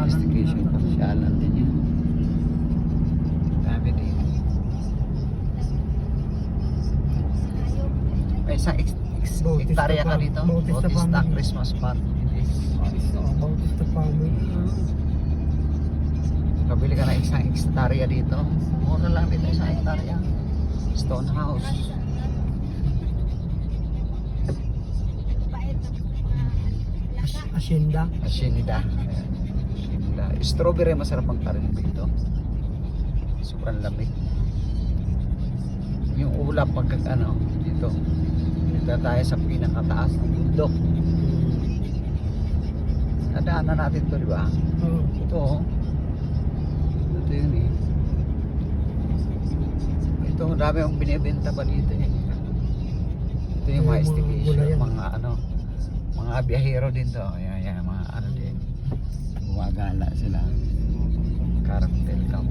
Staycation. Pasyalan din yan. Dami dito. May isang Bautista hektarya ka Park. dito. Bautista Bautista Family. Christmas Park. Bautista Family. Kabili ka ng isang hektarya dito. Mura lang dito isang hektarya. Stone House. Hacienda. Hacienda. Hacienda. Strawberry masarap ang karin dito. Sobrang lamig. Yung ulap pagka ano dito. Dito tayo sa pinakataas ng bundok. Nadaanan natin to, di ba? Oo. Ito oh. Ito yun eh. Ito marami akong binibenta pa dito eh. Ito yung mga Mga staycation, gulayan. mga ano, mga biyahero din to. Ayan, mga ano din. Gumagala sila. Caramel cup.